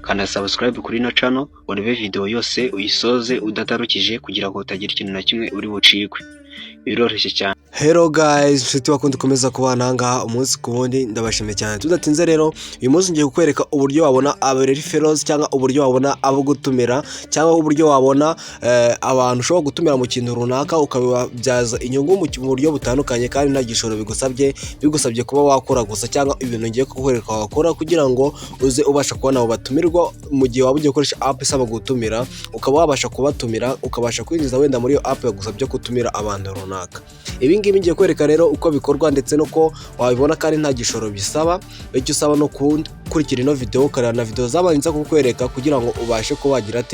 kana subscribe kuri ino channel urebe video yose uyisoze udatarukije kugira ngo utagira ikintu na kimwe uri bucikwe. Biroroshye cyane. Hello guys, nshuti bakunda komeza kubana hangaha umunsi ku wundi, ndabashimiye cyane. Tudatinze rero uyu munsi ngiye kukwereka uburyo wabona abareferrals cyangwa uburyo wabona abo gutumira cyangwa uburyo wabona abantu ushobora gutumira mu kintu runaka ukabibyaza inyungu mu buryo butandukanye kandi nta gishoro bigusabye kuba wakora gusa, cyangwa ibintu ngiye kukwereka wakora kugira ngo uze ubasha kubona abo batumirwa mu gihe waba ugiye gukoresha app isaba gutumira, ukaba wabasha kubatumira ukabasha kwinjiza wenda muri iyo app yagusabye gutumira abantu runaka. Ibi ngibi ngiye kwereka rero uko bikorwa ndetse nuko wabibona kandi nta gishoro bisaba. Icyo usaba no kurikira ino video ukareba na video zabanza kukwereka kugira ngo ubashe ko wagira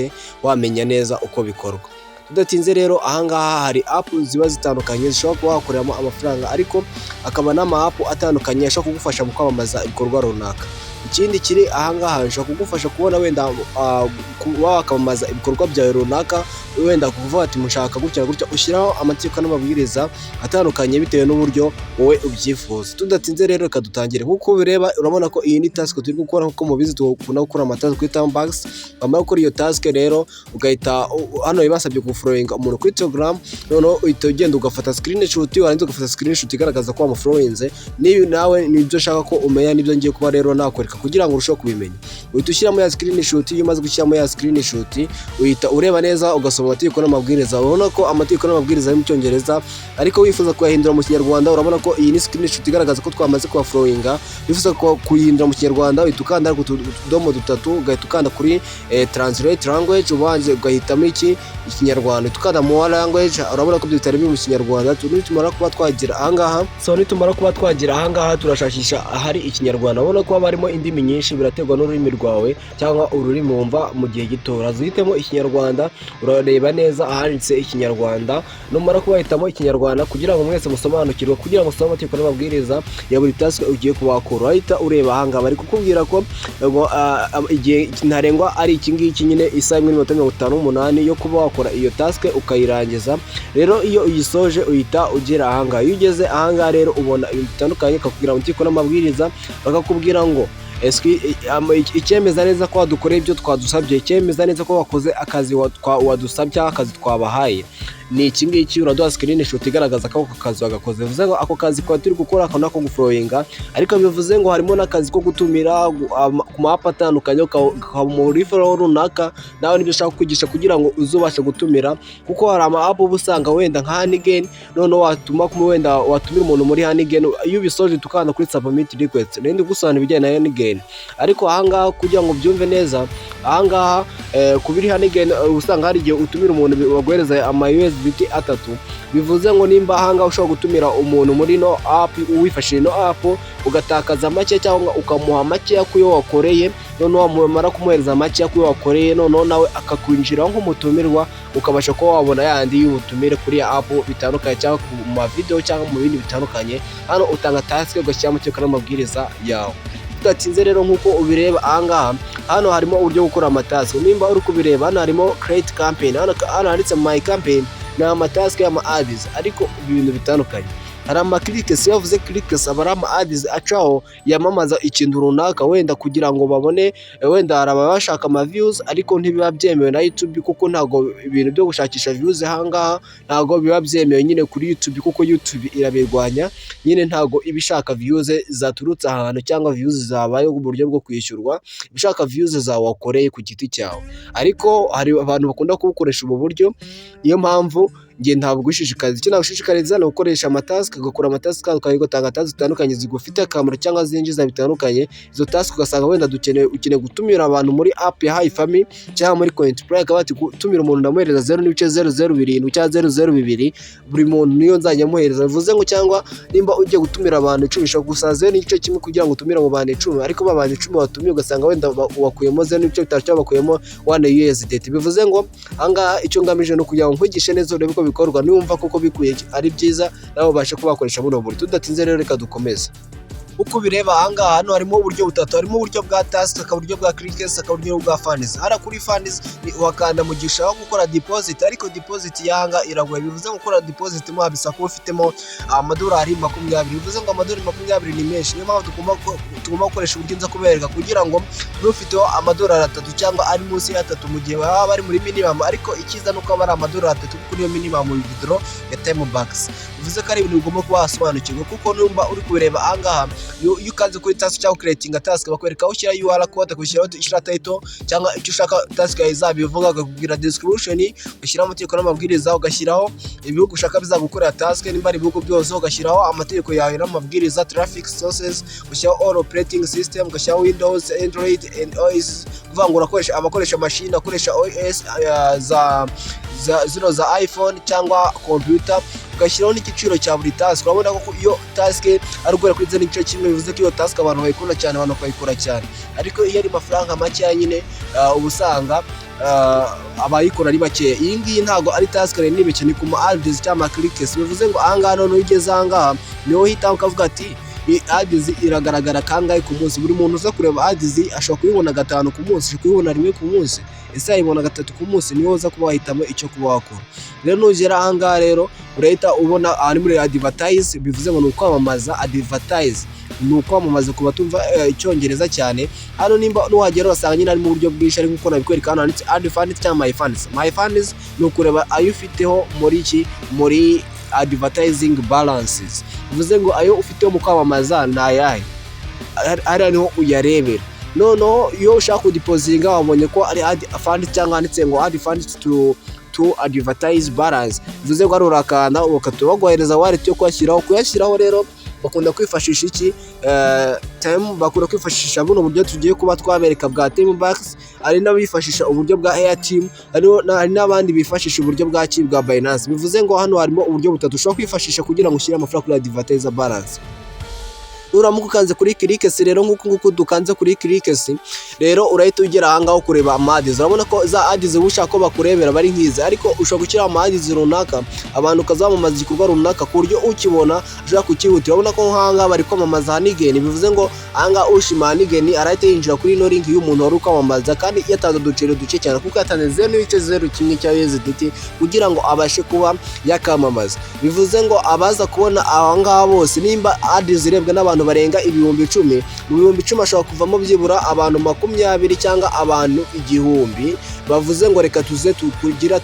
wamenya neza uko bikorwa. Tudatinze rero ahangaha hari app ziba zitandukanye zishobora kuba wakoreramo amafaranga, ariko akaba n'ama app atandukanye ashobora kugufasha mu kwamamaza ibikorwa runaka. Ikindi kiri ahangaha nshobora kugufasha kubona wenda wakamamaza ibikorwa byawe runaka, wenda kuvuga ati mushaka gutya ushyiraho amategeko n'amabwiriza atandukanye bitewe n'uburyo wowe ubyifuza. Tudatinze rero reka dutangire. Nkuko bireba urabona ko iyi ni task turi gukora, nkuko mubizi tukunda gukora amatask kuri Tambox. Wamara gukora iyo task rero ugahita hano bibasabye gufollowinga umuntu kuri Instagram, noneho uhita ugenda ugafata screenshot, warangiza ugafata screenshot igaragaza ko wamufollowinze. Niba nawe nibyo ushaka ko umenya, nibyo ngiye kuba rero nakwereka kugira ngo urusheho kubimenya. Uhita ushyiramo ya screenshot, iyo umaze gushyiramo ya screenshot uhita ureba neza ugasoma amategeko n'amabwiriza. Urabona ko amategeko n'amabwiriza ari mu Cyongereza, ariko wifuza kuyahindura mu Kinyarwanda urabona ko iyi ni screenshot igaragaza ko twamaze kubafollowinga. Wifuza kuyihindura mu Kinyarwanda uhita ukanda ku tudomo dutatu, ugahita ukanda kuri translate language, ubanje ugahitamo Ikinyarwanda, tukanda mu language. Urabona ko bitari mu Kinyarwanda. Nitumara kuba twagira ahangaha turashakisha ahari Ikinyarwanda. Urabona ko harimo indimi nyinshi, biraterwa n'ururimi rwawe cyangwa ururimi wumva mu gihe gito. Urazihitamo Ikinyarwanda, urareba neza ahanditse Ikinyarwanda. Numara kubahitamo Ikinyarwanda kugira ngo mwese musobanukirwe, kugira ngo usome amategeko n'amabwiriza ya buri task ugiye kubakora. Urahita ureba ahangaha bari kukubwira ko igihe ntarengwa ari iki ngiki nyine, isaha 1:58 yo kuba wakora iyo task ukayirangiza. Rero iyo uyisoje uhita ugera ahangaha. Iyo ugeze ahangaha rero ubona ibintu bitandukanye, kakubwira amategeko n'amabwiriza, bakakubwira ngo icyemeza neza ko wadukoreye ibyo twadusabye, icyemeza neza ko wakoze akazi wadusabye, akazi twabahaye ni iki ngiki. Uraduha screenshot igaragaza ko ako kazi wagakoze. Bivuze ngo ako kazi kwa turi gukora akana ko gufollowinga, ariko bivuze ngo harimo n'akazi ko gutumira ku mapa atandukanye mu referral runaka. Nawe nibyo ushaka kwigisha kugira ngo uzubashe gutumira, kuko hari ama app ubusanga wenda nka Hanigen, none watumira umuntu muri Hanigen, iyo ubisoje tukanda kuri submit request nindi gusobanura ibijyanye na Hanigen. Ariko ahangaha kugira ngo byumve neza, ahangaha kubiri Hanigen usanga hari igihe utumira umuntu waguhereza ama USDT 3. Bivuze ngo nimba ahangaha ushobora gutumira umuntu muri no app, wifashishije no app ugatakaza make cyangwa ukamuha make kuyo wakoreye, none wamara kumuhereza make kuyo wakoreye, none nawe akakwinjira nk'umutumirwa, ukabasha ko wabona yandi y'ubutumire kuri ya app bitandukanye cyangwa mu ma video cyangwa mu bindi bitandukanye. Hano utanga task ugashyira amategeko n'amabwiriza yawe. Tudatinze rero nkuko ubireba ahangaha, hano harimo uburyo gukora amatask. Nimba uri kubireba hano harimo create campaign, hano handitse my campaign na amatask y'ama ads, ariko ibintu bitandukanye. Hari ama clicks, yavuze clicks aba ari ama ads acaho yamamaza ikintu runaka, wenda kugira ngo babone, wenda hari abashaka ama views ariko ntibiba byemewe na YouTube, kuko ntago ibintu byo gushakisha views ahangaha ntago biba byemewe nyine kuri YouTube, kuko YouTube irabirwanya nyine, ntago ibishaka views zaturutse ahantu cyangwa views zabaye mu buryo bwo kwishyurwa, ibishaka views zawe wakoreye ku giti cyawe. Ariko hari abantu bakunda kubukoresha ubu buryo, niyo mpamvu ngiye ntabwo gushishikariza. Icyo nagushishikariza ni gukoresha amatask, ugakora amatask ukayigotanga task zitandukanye zigufite akamaro cyangwa zinjiza bitandukanye. Izo task ugasanga wenda ukeneye gutumira abantu muri app ya Hi Family cyangwa muri Coinplay, akaba ati gutumira umuntu ndamuhereza 0.007 cyangwa 0.02 buri muntu niyo nzajya muhereza. Bivuze ngo cyangwa nimba ugiye gutumira abantu 10 ushaka gusaza n'igice kimwe kugira ngo utumire mu bantu 10, ariko abantu 10 batumiye ugasanga wenda wakuyemo 0.5 cyangwa bakuyemo 1 USDT. Bivuze ngo ahangaha icyo ngamije no kugira ngo nkwigishe neza urebe ko bikorwa, niwumva koko bikuye ari byiza nawe ubashe kubakoresha buno buryo. Tudatinze rero reka dukomeze. uko bireba ahangaha hano harimo uburyo butatu, harimo uburyo bwa task, akaburyo bwa clickers, akaburyo bwa funds. Hara kuri funds wakanda mu gisha aho gukora deposit, ariko deposit yanga iragoye. Bivuze ngo gukora deposit mwabisa ko ufitemo amadolari 20. Bivuze ngo amadolari 20 ni menshi, niyo mpamvu tugomba tugomba gukoresha uburyo nza kubereka kugira ngo n'ufiteho amadolari 3 cyangwa ari munsi ya 3 mu gihe baba bari muri minimum, ariko ikiza nuko aba ari amadolari 3 kuko niyo minimum withdraw ya Timebucks. Bivuze ko ari ibintu ugomba kuba wasobanukirwa, kuko numba uri kubireba ahangaha iyo ukanze kuri task cyangwa creating a task bakwereka ushyira URL code, kushyiraho title cyangwa icyo ushaka task yawe izabivuga, bakakubwira description, ugashyiraho amategeko n'amabwiriza, ugashyiraho ibihugu ushaka bizagukorera task, nimba ari ibihugu byose ugashyiraho amategeko yawe n'amabwiriza, traffic sources, ugashyiraho all operating system, ugashyiraho Windows, Android and OS, kuvuga ngo urakoresha abakoresha machine, akoresha OS za iPhone cyangwa computer, ugashyiraho n'igiciro cya buri task. Urabona ko iyo task ari ugura kuri n'igice kimwe, bivuze ko iyo task abantu bayikunda cyane, abantu bakayikora cyane, ariko iyo ari mafaranga make nyine ubusanga abayikora ari bake. Iyi ngiyi ntago ari task rero nibeke ni kuma ads cyangwa cliques. Bivuze ngo ahangaha none ugeze ahangaha niho hita ukavuga ati ads iragaragara kangahe ku munsi. Buri muntu uza kureba ads ashobora kubibona 5 ku munsi, ashobora kubibona 1 ku munsi, ese ayibona 3 ku munsi. Niho uza kuba wahitamo icyo kuba wakora. Rero nugera ahangaha rero urahita ubona ari muri advertise, bivuze ngo ni ukwamamaza. Advertise ni ukwamamaza ku batumva icyongereza cyane. Hano nimba nuhagera wasanga nyine ari mu buryo bwinshi, ariko uko nabikwereka hano handitse ad funds cyangwa my funds. My funds ni ukureba ayo ufiteho muri advertising balances. Bivuze ngo ayo ufiteho mu kwamamaza ni ayahe, ari niho uyarebera. Noneho iyo ushaka kudipozinga wabonye ko ari ad funds cyangwa handitse ngo ad funds to advertise balance. Bivuze ngo ari urakanda ukatubagohereza wallet yo kuyashyiraho. Rero bakunda kwifashisha iki bakunda kwifashisha buno buryo tugiye kuba twabereka bwa Timebucks, ari n'abifashisha uburyo bwa Airteam, hari n'abandi bifashisha uburyo bwa bwa Binance. Bivuze ngo hano harimo uburyo butatu ushobora kwifashisha kugira ngo ushyire amafaranga kuri advertiser balance. Uramuka ukanze kuri cliques rero nguko dukanze kuri cliques rero urahita ugera ahangaho kureba ads. Urabona ko za ads ushaka ko bakurebera bari nkize, ariko ushobora gushyira ads runaka abantu ukazamamaza igikorwa runaka ku buryo ukibona ushaka kukihutira. Urabona ko hanga bari kwamamaza Hanigen. Bivuze ngo anga ushima Hanigen arahita yinjira kuri no link y'umuntu wari kwamamaza, kandi yatanze uduciro duce cyane kuko yatanze 0.01 cya USDT kugira ngo abashe kuba yakamamaza. Bivuze ngo abaza kubona ahangaha bose nimba ads zirebwa n'abantu barenga 10,000, mu 10,000 ashobora kuvamo byibura abantu 20 cyangwa abantu 1000. Bavuze ngo reka tuze tukugira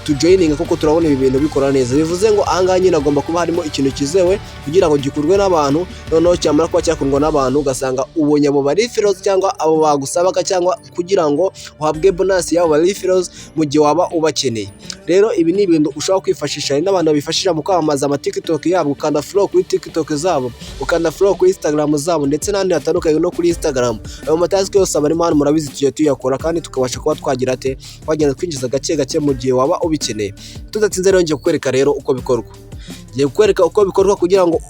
tujoininga kuko turabona ibi bintu bikora neza. Bivuze ngo ahangaha nyine agomba kuba harimo ikintu kizewe kugira ngo gikurwe n'abantu, noneho cyamara kuba cyakundwa n'abantu ugasanga ubonye abo referrals cyangwa abo bagusabaga, cyangwa kugira ngo uhabwe bonus yabo referrals mu gihe waba ubakeneye. Rero ibi ni ibintu ushobora kwifashisha. Hari n'abantu bifashisha mu kwamamaza ama TikTok yabo, ukanda follow kuri TikTok zabo, ukanda follow kuri Instagram zabo, ndetse n'andi hatandukanye no kuri Instagram. Ayo matask yose abarimo hano murabizi tugiye tuyakora, kandi tukabasha kuba twagira twagenda twinjiza gake mu gihe waba ubikeneye. Tudatinze rero ngiye kukwereka rero uko bikorwa. Ngiye kukwereka uko bikorwa kugira ngo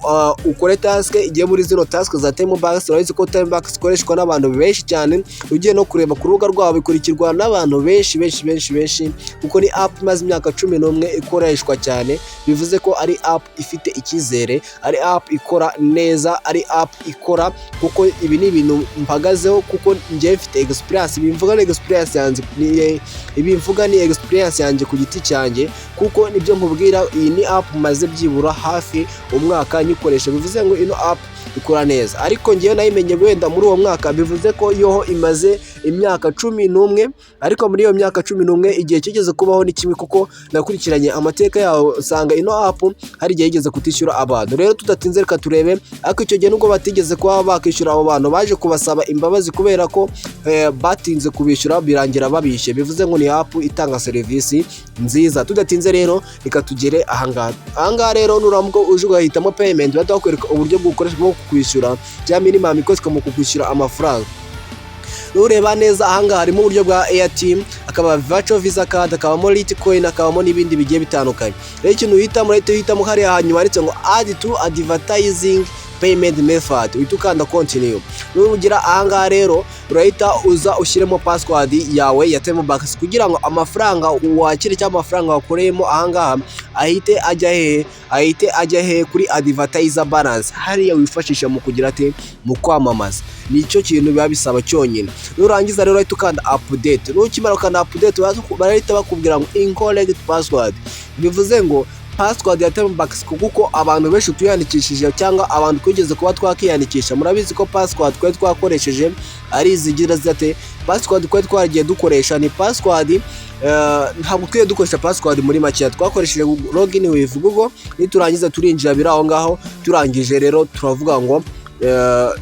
ukore task igiye muri zino task za Timebucks. Urabizi ko Timebucks ikoreshwa n'abantu benshi cyane, ugiye no kureba ku rubuga rwabo bikurikirwa n'abantu benshi kuko ni app imaze imyaka 11 ikoreshwa cyane. Bivuze ko ari app ifite icyizere, ari app ikora neza, ari app ikora kuko ibi ni ibintu mpagazeho, kuko ngiye mfite experience. Bimvuga ni experience yanjye ku giti cyanjye, kuko nibyo nkubwira. Iyi ni app maze byibura hafi umwaka nyikoresha. Bivuze ngo ino app ikora neza, ariko ngiye nayimenye wenda muri uwo mwaka. Bivuze ko yoho imaze imyaka 11, ariko muri iyo myaka 11 igihe kigeze kubaho ni kimwe, kuko nakurikiranye amateka yawo usanga ino app hari igihe yigeze kutishyura abantu. Rero tudatinze reka turebe, ariko icyo gihe nubwo batigeze kuba bakishyura abo bantu baje kubasaba imbabazi kubera ko batinze kubishyura birangira babishe. Bivuze ngo ni app itanga serivisi nziza. Tudatinze rero reka tugere ahangaha rero nuramuko uje ugahitamo payment, batakwereka uburyo bw'ukoresha bwo kwishyura bya minimum ikozwe mu kukwishyura amafaranga. Ureba neza ahangaha harimo uburyo bwa Airteam, akaba virtual visa card, akabamo Litecoin, akabamo n'ibindi bigiye bitandukanye. Rero ikintu uhitamo hariya hanyuma handitse ngo add to advertising payment method, uhita ukanda continue. Nugira ahangaha rero urahita uza ushyiremo password yawe ya Timebucks kugira ngo amafaranga wakire cyangwa amafaranga wakoreyemo ahangaha ahite ajya he kuri advertiser balance, hariya wifashisha mu kugira mu kwamamaza. Nicyo kintu biba bisaba cyonyine. Nurangiza rero ahita ukanda update. Nukimara ukanda update barahita bakubwira ngo incorrect password. Bivuze ngo password ya Timebucks kuko abantu benshi tuyandikishije cyangwa abantu twigeze kuba twakiyandikisha. Murabizi ko password twari twakoresheje ari izigira zate password twari twagiye dukoresha ni password ntabwo twiye dukoresha password muri make, twakoresheje login with Google, niturangiza turinjira biraho ngaho, turangije rero turavuga ngo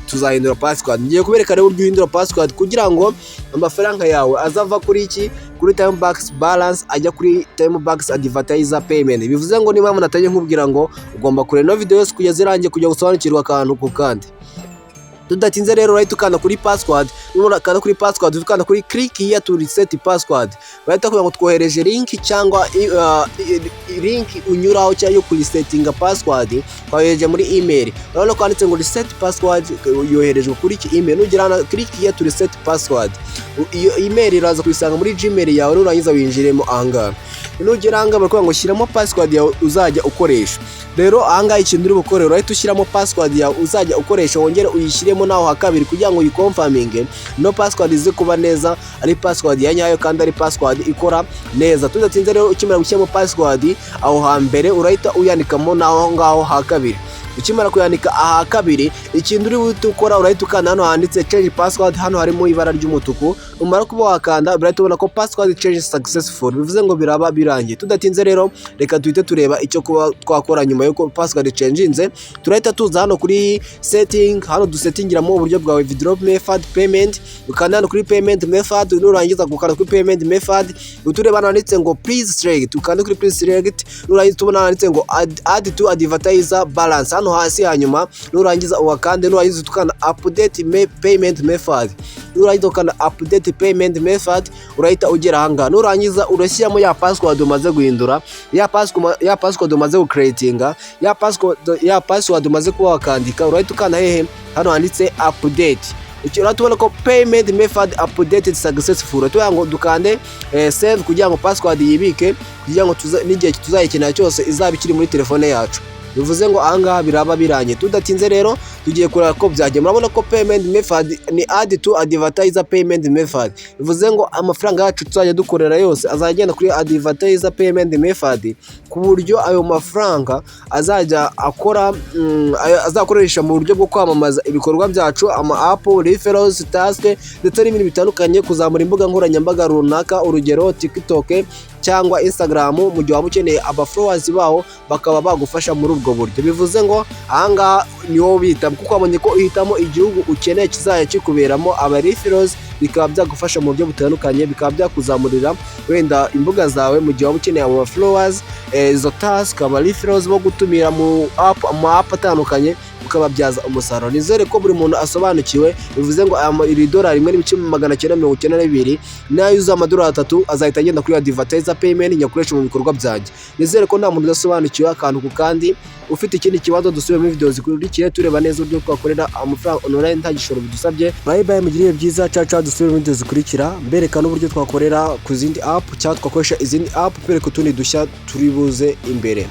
tuzahindura password. Ngiye kubereka rero uburyo uhindura password kugira ngo amafaranga yawe azava kuri iki, kuri Timebucks balance ajya kuri Timebucks advertiser payment. Bivuze ngo niba munatajye nkubwira ngo ugomba kureba video yose kugeza irangiye kujya gusobanukirwa akantu ku kandi. Tudatinze rero right ukanda kuri password, nurakanda kuri password ukanda kuri click here to reset password. Bahita kugira ngo twohereje link cyangwa link unyuraho cyangwa kuri setting password kwahereje muri email. Urabona ko handitse ngo reset password yoherejwe kuri iki email, nugira click here to reset password. Iyo email iraza kuyisanga muri Gmail yawe, nurangiza winjiremo ahanga. Nugira ahanga bakubwira ngo shyiramo password yawe uzajya ukoresha. Rero ahanga ikintu uri bukore urahita ushyiramo password yawe uzajya ukoresha, wongere uyishyiremo naho hakabiri kugira ngo uyiconfirminge no password ize kuba neza ari password ya nyayo kandi ari password ikora neza. Tudatinze rero ukimara gushyiramo password aho hambere urahita uyandikamo naho ngaho hakabiri. Ukimara kuyandika aha kabiri, ikintu uri buhite ukora urahita ukanda hano handitse change password, hano harimo ibara ry'umutuku. Umara kuba wakanda urahita ubona ko password change successful, bivuze ngo biraba birangiye. Tudatinze rero reka duhite tureba icyo kuba twakora nyuma yuko password change. Turahita tuza hano kuri setting, hano dusettingiramo uburyo bwawe withdraw method payment, ukanda hano kuri payment method, nurangiza gukanda kuri payment method utureba handitse ngo please select, ukanda kuri please select, nurangiza tubona handitse ngo add to advertiser balance hano hasi hanyuma, nurangiza uwakande, nurangiza tukanda update payment method, nurangiza ukanda update payment method urahita ugera hanga, nurangiza urashyiramo ya password umaze guhindura, ya password umaze gucreatinga, ya password umaze kuba wakandika, urahita ukanda hehe hano handitse update. Uratubona ko payment method updated successful, tuya ngo dukande save kugira ngo password yibike kugira ngo n'igihe tuzayikenera cyose izaba ikiri muri telefone yacu. Bivuze ngo ahangaha biraba biranye. Tudatinze rero tugiye kureba ko byagiye. Murabona ko payment method ni add to advertiser payment method, bivuze ngo amafaranga yacu tuzajya dukorera yose azagenda kuri advertiser payment method, ku buryo ayo mafaranga azajya akora azakoresha mu buryo bwo kwamamaza ibikorwa byacu, ama app, referrals, task ndetse n'ibindi bitandukanye, kuzamura imbuga nkoranyambaga runaka, urugero TikTok cyangwa Instagram, mu gihe waba ukeneye aba followers baho bakaba bagufasha muri ubwo buryo. Bivuze ngo ahangaha niwo bita kuko wabonye ko uhitamo igihugu ukeneye kizajya kikuberamo aba referrals, bikaba byagufasha mu buryo butandukanye, bikaba byakuzamurira wenda imbuga zawe mu gihe waba ukeneye aba followers, izo task, aba referrals bo gutumira mu app atandukanye ukababyaza umusaruro. Nizere ko buri muntu asobanukiwe. Bivuze ngo iri dolari $1,992 nayo uza amadolari 3 azahita agenda kuri advertiser payment nyakoresha mu bikorwa byanjye. Nizere ko nta muntu udasobanukiwe akantu ku kandi. Ufite ikindi kibazo dusubire muri video zikurikiye tureba neza uburyo twakorera amafaranga online nta gishoro bidusabye. Bye bye, mugiriye byiza, caca dusubire muri video zikurikira mbereka n'uburyo twakorera ku zindi app cyangwa twakoresha izindi app, pereka utundi dushya turi buze imbere.